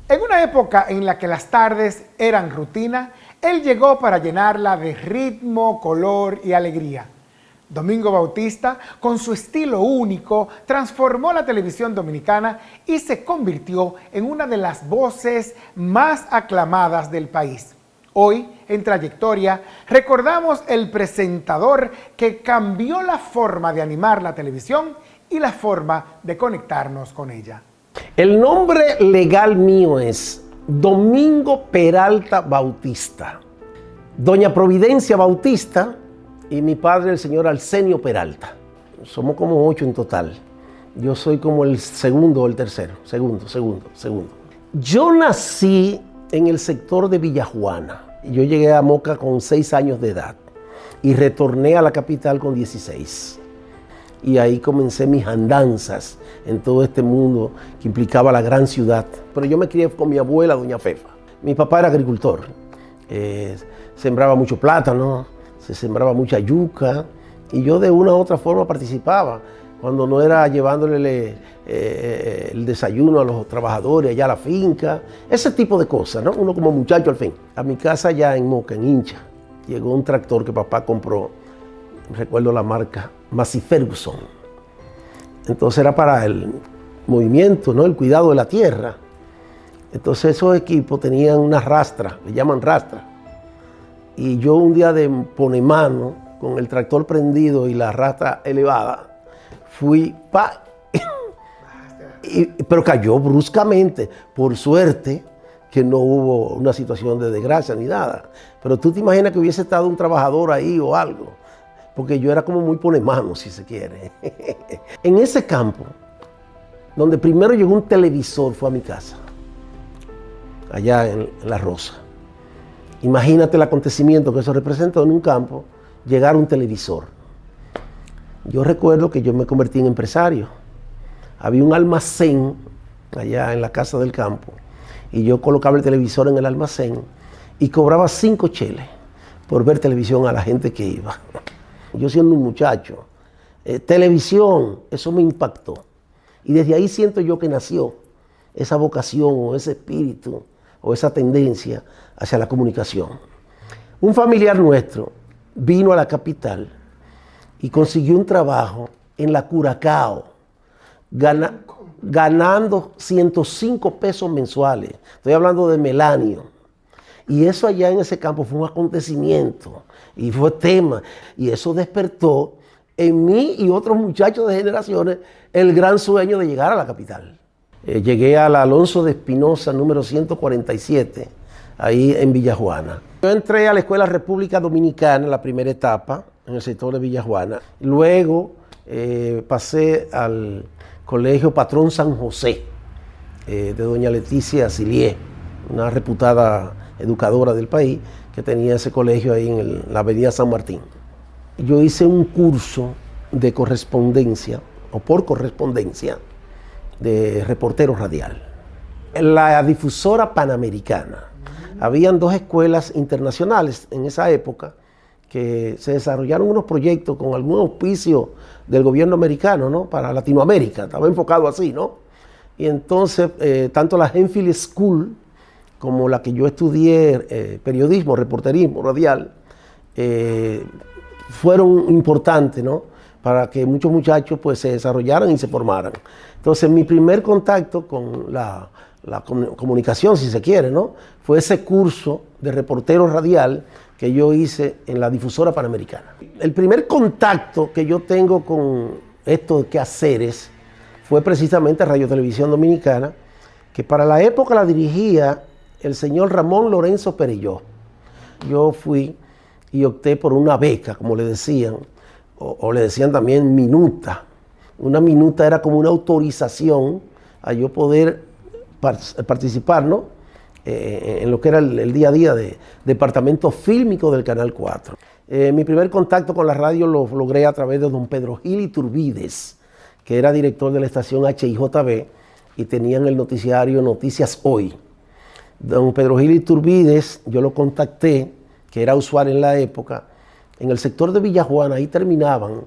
En una época en la que las tardes eran rutina, él llegó para llenarla de ritmo, color y alegría. Domingo Bautista, con su estilo único, transformó la televisión dominicana y se convirtió en una de las voces más aclamadas del país. Hoy, en Trayectoria, recordamos el presentador que cambió la forma de animar la televisión y la forma de conectarnos con ella. El nombre legal mío es Domingo Peralta Bautista. Doña Providencia Bautista y mi padre, el señor Arsenio Peralta. Somos como 8 en total. Yo soy como el segundo o el tercero. Segundo. Yo nací en el sector de Villajuana. Yo llegué a Moca con 6 años de edad y retorné a la capital con 16. Y ahí comencé mis andanzas en todo este mundo que implicaba la gran ciudad. Pero yo me crié con mi abuela, doña Fefa. Mi papá era agricultor. Sembraba mucho plátano, se sembraba mucha yuca. Y yo de una u otra forma participaba. Cuando no era llevándole el desayuno a los trabajadores allá a la finca. Ese tipo de cosas, ¿no? Uno como muchacho al fin. A mi casa allá en Moca, en Hincha, llegó un tractor que papá compró. Recuerdo la marca Massey Ferguson. Entonces era para el movimiento, ¿no? El cuidado de la tierra. Entonces esos equipos tenían una rastra, le llaman rastra. Y yo un día de ponemano, con el tractor prendido y la rastra elevada, fui, pero cayó bruscamente. Por suerte que no hubo una situación de desgracia ni nada. Pero tú te imaginas que hubiese estado un trabajador ahí o algo. Porque yo era como muy ponemano, si se quiere. En ese campo, donde primero llegó un televisor, fue a mi casa, allá en La Rosa. Imagínate el acontecimiento que eso representó en un campo, llegar un televisor. Yo recuerdo que yo me convertí en empresario. Había un almacén allá en la casa del campo y yo colocaba el televisor en el almacén y cobraba 5 cheles por ver televisión a la gente que iba. Yo siendo un muchacho, televisión, eso me impactó. Y desde ahí siento yo que nació esa vocación o ese espíritu o esa tendencia hacia la comunicación. Un familiar nuestro vino a la capital y consiguió un trabajo en la Curacao, ganando 105 pesos mensuales. Estoy hablando de Melanio. Y eso allá en ese campo fue un acontecimiento y fue tema. Y eso despertó en mí y otros muchachos de generaciones el gran sueño de llegar a la capital. Llegué al Alonso de Espinosa, número 147, ahí en Villajuana. Yo entré a la Escuela República Dominicana en la primera etapa, en el sector de Villajuana. Luego pasé al Colegio Patrón San José, de doña Leticia Silié, una reputada educadora del país, que tenía ese colegio ahí en la avenida San Martín. Yo hice un curso de correspondencia, o por correspondencia, de reportero radial. En la difusora Panamericana, habían 2 escuelas internacionales en esa época, que se desarrollaron unos proyectos con algún auspicio del gobierno americano, ¿no? Para Latinoamérica, estaba enfocado así, ¿no? Y entonces, tanto la Enfield School, como la que yo estudié, periodismo, reporterismo radial, fueron importantes, ¿no? Para que muchos muchachos pues, se desarrollaran y se formaran. Entonces, mi primer contacto con la comunicación, si se quiere, ¿no? Fue ese curso de reportero radial que yo hice en la difusora Panamericana. El primer contacto que yo tengo con estos quehaceres fue precisamente Radio Televisión Dominicana, que para la época la dirigía el señor Ramón Lorenzo Perelló. Yo fui y opté por una beca, como le decían, o le decían también minuta. Una minuta era como una autorización a yo poder participar, ¿no? En lo que era el día a día de departamento fílmico del Canal 4. Mi primer contacto con la radio lo logré a través de don Pedro Gil Iturbides, que era director de la estación HIJB y tenían el noticiario Noticias Hoy. Don Pedro Gil Iturbides, yo lo contacté, que era usuario en la época, en el sector de Villajuana. Ahí terminaban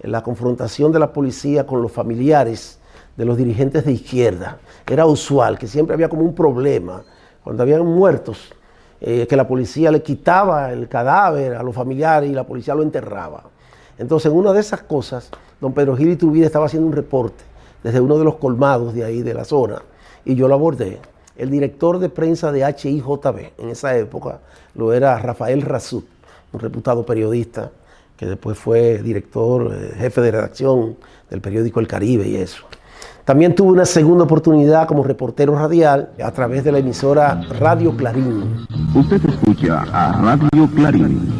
la confrontación de la policía con los familiares de los dirigentes de izquierda. Era usual que siempre había como un problema cuando habían muertos, que la policía le quitaba el cadáver a los familiares y la policía lo enterraba. Entonces, en una de esas cosas, don Pedro Gil Iturbide estaba haciendo un reporte desde uno de los colmados de ahí, de la zona, y yo lo abordé. El director de prensa de HIJB en esa época lo era Rafael Razut, un reputado periodista, que después fue director, jefe de redacción del periódico El Caribe y eso. También tuve una segunda oportunidad como reportero radial a través de la emisora Radio Clarín. Usted escucha a Radio Clarín,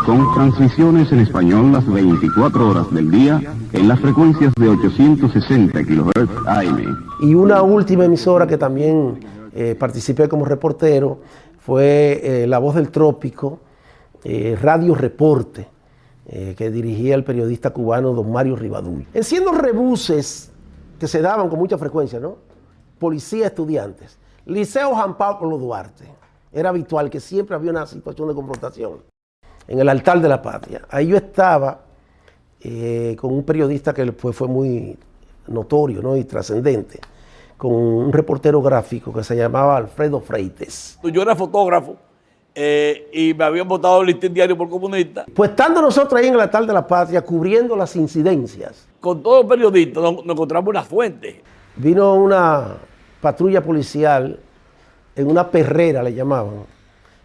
con transmisiones en español las 24 horas del día en las frecuencias de 860 kHz AM. Y una última emisora que también participé como reportero fue La Voz del Trópico, Radio Reporte, que dirigía el periodista cubano don Mario Rivadull. Siendo rebuses que se daban con mucha frecuencia, ¿no? Policía, estudiantes. Liceo Juan Pablo Duarte. Era habitual que siempre había una situación de confrontación en el altar de la patria. Ahí yo estaba con un periodista que después fue muy notorio, ¿no? Y trascendente, con un reportero gráfico que se llamaba Alfredo Freites. Yo era fotógrafo y me habían votado el listín diario por comunista. Pues estando nosotros ahí en el altar de la patria cubriendo las incidencias, Con todos los periodistas nos encontramos una fuente. vino una patrulla policial en una perrera, le llamaban,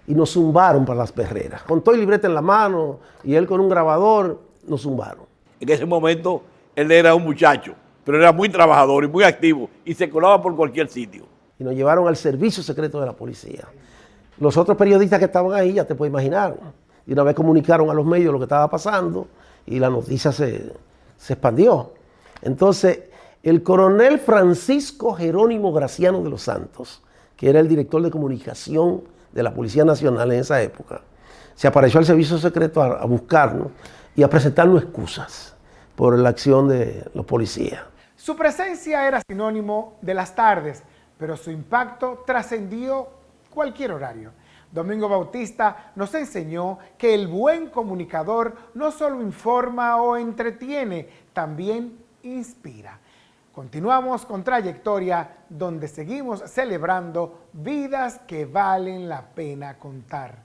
y nos zumbaron para las perreras. Con todo el libreta en la mano y él con un grabador, nos zumbaron. En ese momento él era un muchacho, pero era muy trabajador y muy activo y se colaba por cualquier sitio. Y nos llevaron al servicio secreto de la policía. Los otros periodistas que estaban ahí, ya te puedes imaginar, y una vez comunicaron a los medios lo que estaba pasando y la noticia se expandió. Entonces, el coronel Francisco Jerónimo Graciano de los Santos, que era el director de comunicación de la Policía Nacional en esa época, se apareció al servicio secreto a buscarnos y a presentarnos excusas por la acción de los policías. Su presencia era sinónimo de las tardes, pero su impacto trascendió cualquier horario. Domingo Bautista nos enseñó que el buen comunicador no solo informa o entretiene, también inspira. Continuamos con Trayectoria, donde seguimos celebrando vidas que valen la pena contar.